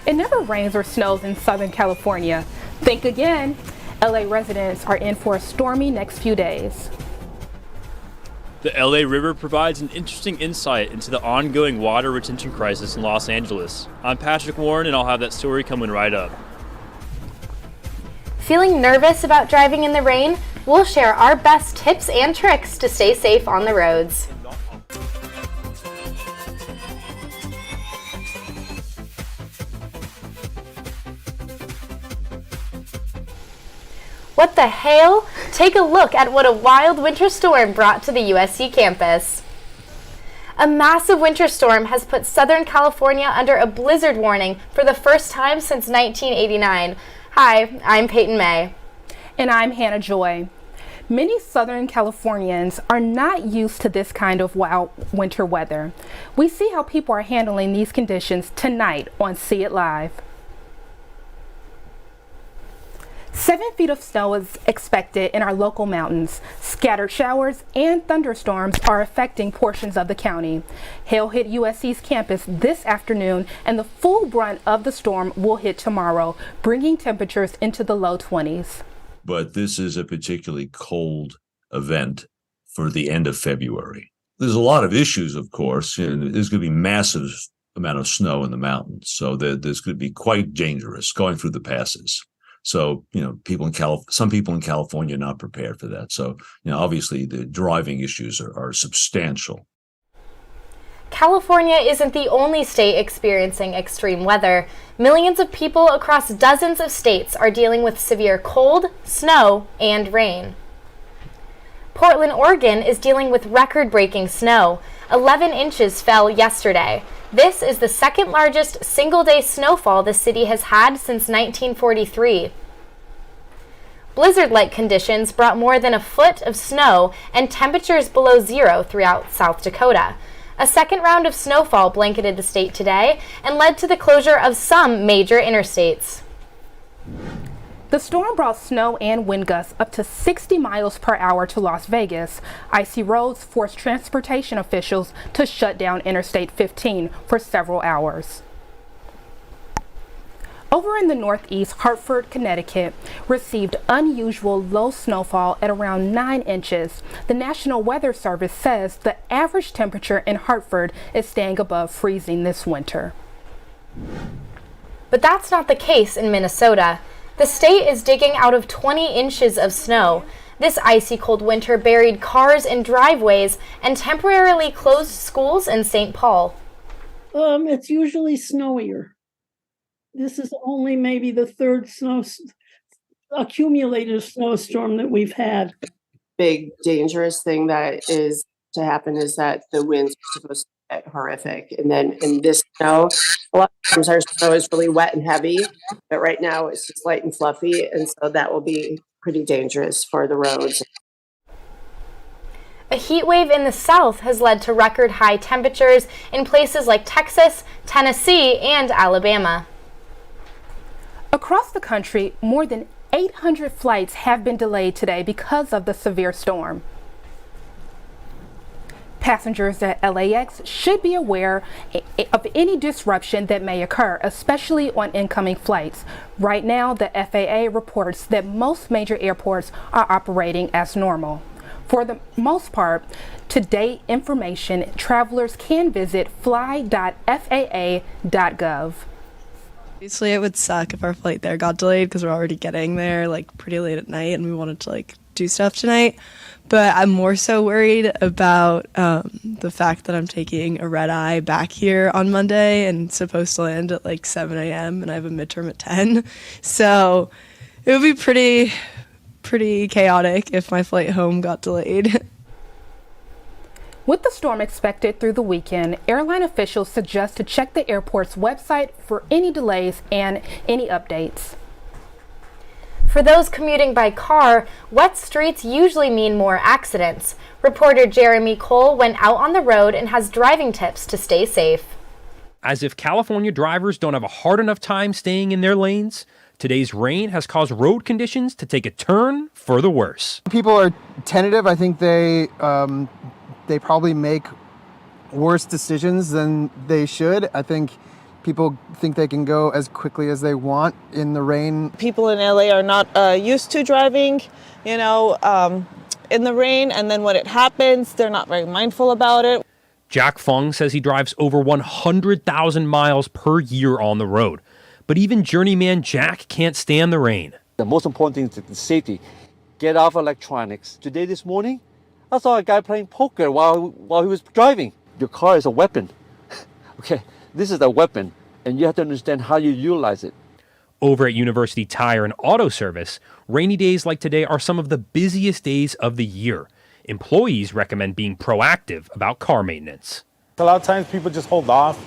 It never rains or snows in Southern California. Think again. LA residents are in for a stormy next few days. The LA River provides an interesting insight into the ongoing water retention crisis in Los Angeles. I'm Patrick Warren, and I'll have that story coming right up. Feeling nervous about driving in the rain? We'll share our best tips and tricks to stay safe on the roads. What the hail? Take a look at what a wild winter storm brought to the USC campus. A massive winter storm has put Southern California under a blizzard warning for the first time since 1989. Hi, I'm Payton May. And I'm Hannah Joy. Many Southern Californians are not used to this kind of wild winter weather. We see how people are handling these conditions tonight on See It Live. 7 feet of snow is expected in our local mountains. Scattered showers and thunderstorms are affecting portions of the county. Hail hit USC's campus this afternoon, and the full brunt of the storm will hit tomorrow, bringing temperatures into the low 20s. But this is a particularly cold event for the end of February. There's a lot of issues, of course. There's going to be massive amount of snow in the mountains, so there's going to be quite dangerous going through the passes. So, some people in California are not prepared for that. So, obviously the driving issues are substantial. California isn't the only state experiencing extreme weather. Millions of people across dozens of states are dealing with severe cold, snow, and rain. Portland, Oregon is dealing with record-breaking snow. 11 inches fell yesterday. This is the second largest single-day snowfall the city has had since 1943. Blizzard-like conditions brought more than a foot of snow and temperatures below zero throughout South Dakota. A second round of snowfall blanketed the state today and led to the closure of some major interstates. The storm brought snow and wind gusts up to 60 miles per hour to Las Vegas. Icy roads forced transportation officials to shut down Interstate 15 for several hours. Over in the Northeast, Hartford, Connecticut received unusual low snowfall at around 9 inches. The National Weather Service says the average temperature in Hartford is staying above freezing this winter. But that's not the case in Minnesota. The state is digging out of 20 inches of snow. This icy cold winter buried cars in driveways and temporarily closed schools in St. Paul. It's usually snowier. This is only maybe the third accumulated snowstorm that we've had. Big dangerous thing that is to happen is that the winds are supposed to get horrific. And then in this snow, a lot of times our snow is really wet and heavy, but right now it's just light and fluffy. And so that will be pretty dangerous for the roads. A heat wave in the south has led to record high temperatures in places like Texas, Tennessee, and Alabama. Across the country, more than 800 flights have been delayed today because of the severe storm. Passengers at LAX should be aware of any disruption that may occur, especially on incoming flights. Right now, the FAA reports that most major airports are operating as normal. For the most part, to-date information, travelers can visit fly.faa.gov. Obviously, it would suck if our flight there got delayed because we're already getting there pretty late at night and we wanted to do stuff tonight. But I'm more so worried about the fact that I'm taking a red eye back here on Monday and supposed to land at 7 a.m. and I have a midterm at 10. So it would be pretty chaotic if my flight home got delayed. With the storm expected through the weekend, airline officials suggest to check the airport's website for any delays and any updates. For those commuting by car, wet streets usually mean more accidents. Reporter Jeremy Cole went out on the road and has driving tips to stay safe. As if California drivers don't have a hard enough time staying in their lanes, today's rain has caused road conditions to take a turn for the worse. People are tentative. I think they probably make worse decisions than they should. I think people think they can go as quickly as they want in the rain. People in LA are not used to driving, in the rain, and then when it happens, they're not very mindful about it. Jack Fung says he drives over 100,000 miles per year on the road. But even journeyman Jack can't stand the rain. The most important thing is the safety. Get off electronics. Today, this morning, I saw a guy playing poker while he was driving. Your car is a weapon. Okay, this is a weapon, and you have to understand how you utilize it. Over at University Tire and Auto Service, rainy days like today are some of the busiest days of the year. Employees recommend being proactive about car maintenance. A lot of times people just hold off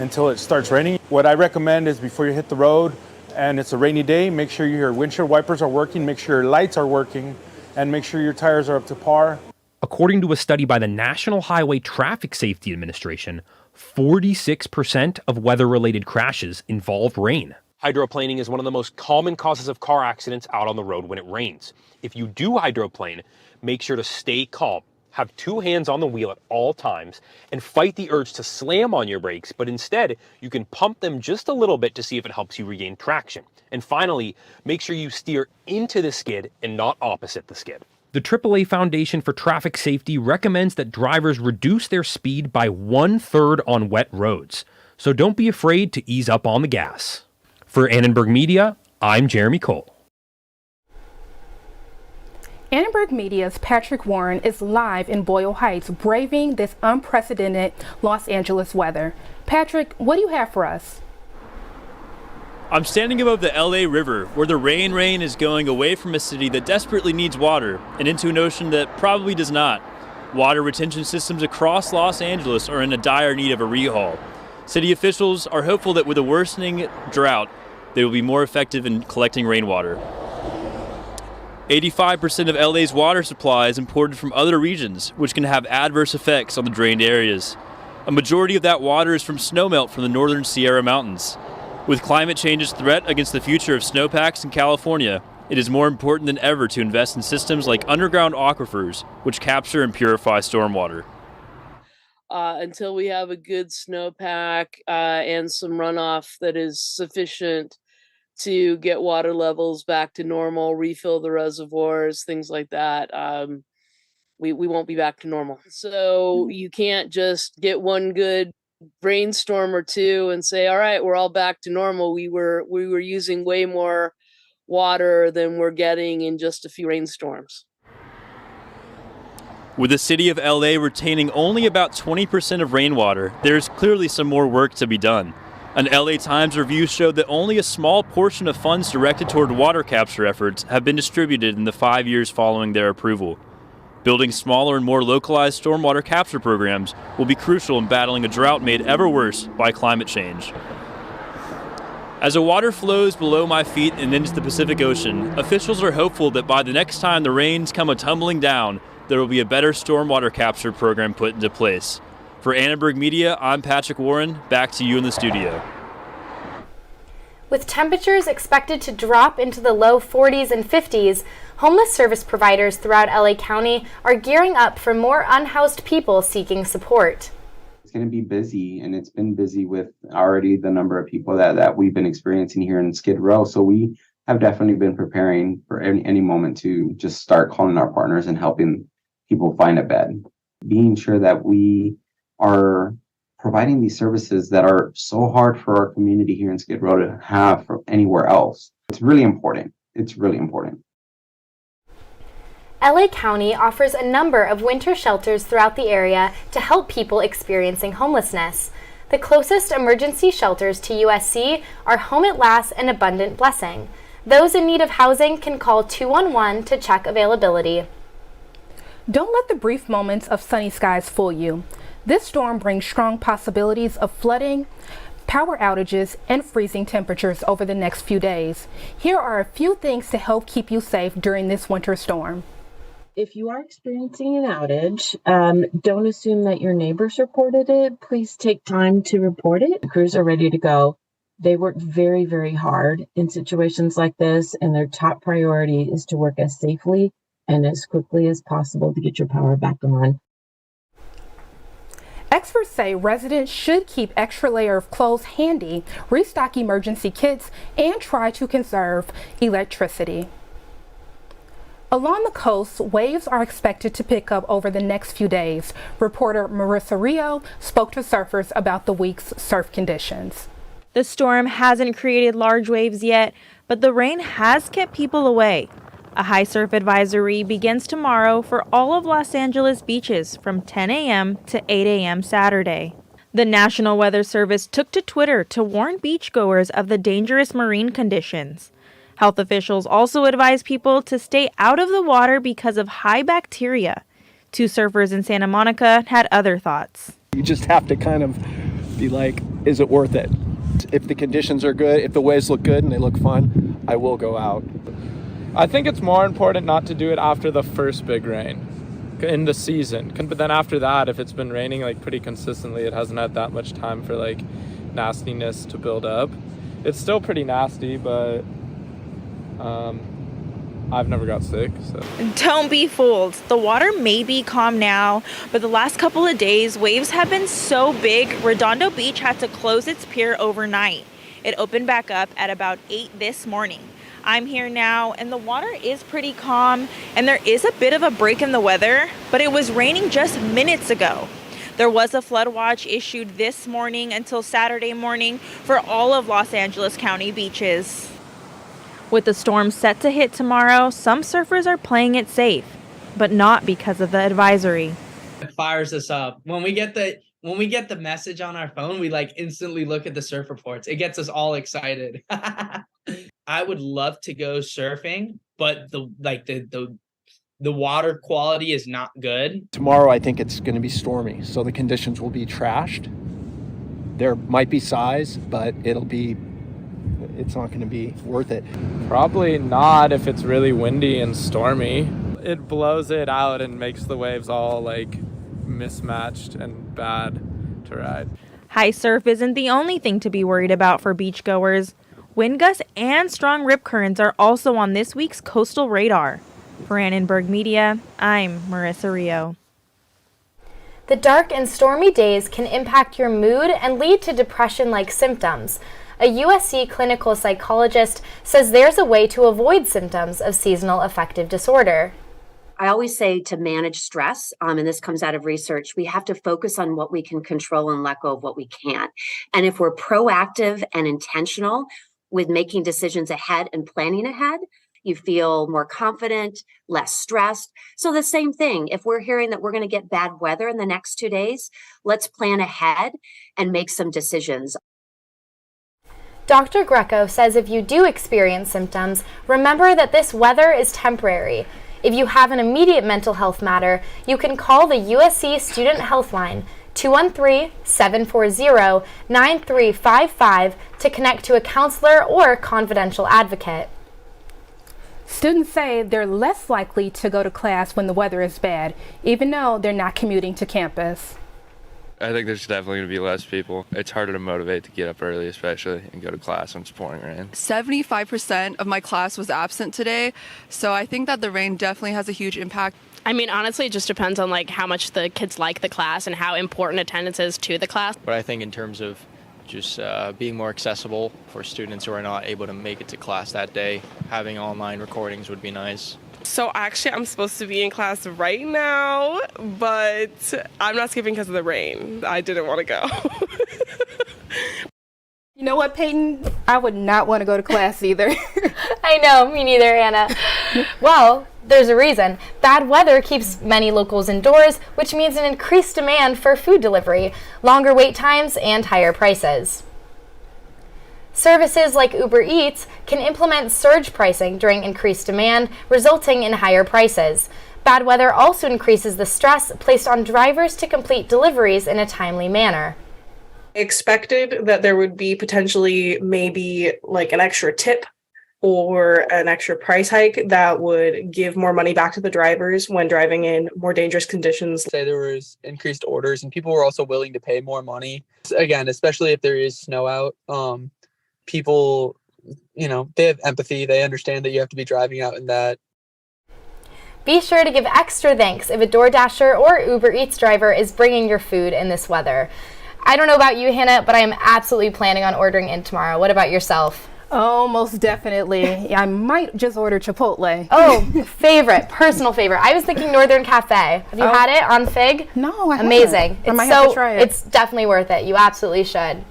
until it starts raining. What I recommend is before you hit the road and it's a rainy day, make sure your windshield wipers are working, make sure your lights are working, and make sure your tires are up to par. According to a study by the National Highway Traffic Safety Administration, 46% of weather-related crashes involve rain. Hydroplaning is one of the most common causes of car accidents out on the road when it rains. If you do hydroplane, make sure to stay calm. Have two hands on the wheel at all times and fight the urge to slam on your brakes, but instead you can pump them just a little bit to see if it helps you regain traction. And finally, make sure you steer into the skid and not opposite the skid. The AAA Foundation for Traffic Safety recommends that drivers reduce their speed by 1/3 on wet roads. So don't be afraid to ease up on the gas. For Annenberg Media, I'm Jeremy Cole. Annenberg Media's Patrick Warren is live in Boyle Heights, braving this unprecedented Los Angeles weather. Patrick, what do you have for us? I'm standing above the LA River, where the rain is going away from a city that desperately needs water and into an ocean that probably does not. Water retention systems across Los Angeles are in a dire need of a rehaul. City officials are hopeful that with a worsening drought, they will be more effective in collecting rainwater. 85% of LA's water supply is imported from other regions, which can have adverse effects on the drained areas. A majority of that water is from snowmelt from the northern Sierra Mountains. With climate change's threat against the future of snowpacks in California, it is more important than ever to invest in systems like underground aquifers, which capture and purify stormwater. Until we have a good snowpack and some runoff that is sufficient to get water levels back to normal, refill the reservoirs, things like that, we won't be back to normal. So you can't just get one good rainstorm or two and say, all right, we're all back to normal. We were using way more water than we're getting in just a few rainstorms. With the city of LA retaining only about 20% of rainwater, there is clearly some more work to be done. An LA Times review showed that only a small portion of funds directed toward water capture efforts have been distributed in the 5 years following their approval. Building smaller and more localized stormwater capture programs will be crucial in battling a drought made ever worse by climate change. As the water flows below my feet and into the Pacific Ocean, officials are hopeful that by the next time the rains come tumbling down, there will be a better stormwater capture program put into place. For Annenberg Media, I'm Patrick Warren. Back to you in the studio. With temperatures expected to drop into the low 40s and 50s, homeless service providers throughout LA County are gearing up for more unhoused people seeking support. It's going to be busy, and it's been busy with already the number of people that we've been experiencing here in Skid Row. So we have definitely been preparing for any moment to just start calling our partners and helping people find a bed. Being sure that we are providing these services that are so hard for our community here in Skid Row to have from anywhere else. It's really important. It's really important. LA County offers a number of winter shelters throughout the area to help people experiencing homelessness. The closest emergency shelters to USC are Home at Last and Abundant Blessing. Those in need of housing can call 211 to check availability. Don't let the brief moments of sunny skies fool you. This storm brings strong possibilities of flooding, power outages, and freezing temperatures over the next few days. Here are a few things to help keep you safe during this winter storm. If you are experiencing an outage, don't assume that your neighbors reported it. Please take time to report it. The crews are ready to go. They work very, very hard in situations like this, and their top priority is to work as safely and as quickly as possible to get your power back on. Experts say residents should keep extra layer of clothes handy, restock emergency kits, and try to conserve electricity. Along the coast, waves are expected to pick up over the next few days. Reporter Marissa Rio spoke to surfers about the week's surf conditions. The storm hasn't created large waves yet, but the rain has kept people away. A high surf advisory begins tomorrow for all of Los Angeles beaches from 10 a.m. to 8 a.m. Saturday. The National Weather Service took to Twitter to warn beachgoers of the dangerous marine conditions. Health officials also advise people to stay out of the water because of high bacteria. Two surfers in Santa Monica had other thoughts. You just have to kind of be like, is it worth it? If the conditions are good, if the waves look good and they look fun, I will go out. I think it's more important not to do it after the first big rain in the season. But then after that, if it's been raining like pretty consistently, it hasn't had that much time for like nastiness to build up. It's still pretty nasty, but I've never got sick, so. Don't be fooled. The water may be calm now, but the last couple of days, waves have been so big, Redondo Beach had to close its pier overnight. It opened back up at about 8 this morning. I'm here now, and the water is pretty calm, and there is a bit of a break in the weather, but it was raining just minutes ago. There was a flood watch issued this morning until Saturday morning for all of Los Angeles County beaches. With the storm set to hit tomorrow, some surfers are playing it safe, but not because of the advisory. It fires us up. When we get the message on our phone, we like instantly look at the surf reports. It gets us all excited. I would love to go surfing, but the water quality is not good. Tomorrow I think it's going to be stormy, so the conditions will be trashed. There might be size, but it's not going to be worth it. Probably not if it's really windy and stormy. It blows it out and makes the waves all like mismatched and bad to ride. High surf isn't the only thing to be worried about for beachgoers. Wind gusts and strong rip currents are also on this week's coastal radar. For Annenberg Media, I'm Marissa Rio. The dark and stormy days can impact your mood and lead to depression-like symptoms. A USC clinical psychologist says there's a way to avoid symptoms of seasonal affective disorder. I always say to manage stress, and this comes out of research, we have to focus on what we can control and let go of what we can't. And if we're proactive and intentional with making decisions ahead and planning ahead, you feel more confident, less stressed. So the same thing, if we're hearing that we're going to get bad weather in the next 2 days, let's plan ahead and make some decisions. Dr. Greco says if you do experience symptoms, remember that this weather is temporary. If you have an immediate mental health matter, you can call the USC Student Health Line, 213-740-9355, to connect to a counselor or confidential advocate. Students say they're less likely to go to class when the weather is bad, even though they're not commuting to campus. I think there's definitely going to be less people. It's harder to motivate to get up early, especially, and go to class when it's pouring rain. 75% of my class was absent today, so I think that the rain definitely has a huge impact. I mean, honestly, it just depends on like how much the kids like the class and how important attendance is to the class. But I think in terms of just being more accessible for students who are not able to make it to class that day, having online recordings would be nice. So actually, I'm supposed to be in class right now, but I'm not skipping because of the rain. I didn't want to go. You know what, Payton? I would not want to go to class either. I know, me neither, Anna. Well, there's a reason. Bad weather keeps many locals indoors, which means an increased demand for food delivery, longer wait times, and higher prices. Services like Uber Eats can implement surge pricing during increased demand, resulting in higher prices. Bad weather also increases the stress placed on drivers to complete deliveries in a timely manner. Expected that there would be potentially maybe like an extra tip or an extra price hike that would give more money back to the drivers when driving in more dangerous conditions. Say there was increased orders and people were also willing to pay more money. Again, especially if there is snow out, people, they have empathy. They understand that you have to be driving out in that. Be sure to give extra thanks if a DoorDasher or Uber Eats driver is bringing your food in this weather. I don't know about you, Hannah, but I am absolutely planning on ordering in tomorrow. What about yourself? Oh, most definitely. I might just order Chipotle. Oh, personal favorite. I was thinking Northern Cafe. Have you had it on Fig? No, I haven't. Amazing. I might have to try it. It's definitely worth it. You absolutely should.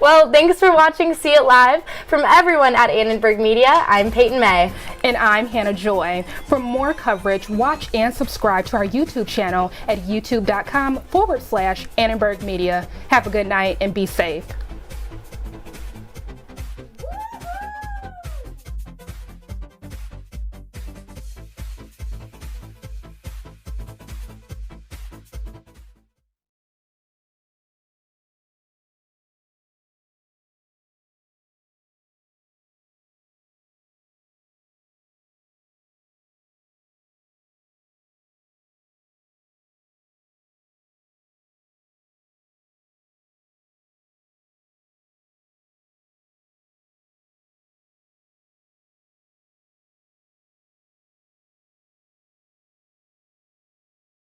Well, thanks for watching See It Live. From everyone at Annenberg Media, I'm Payton May. And I'm Hannah Joy. For more coverage, watch and subscribe to our YouTube channel at youtube.com/Annenberg Media. Have a good night and be safe.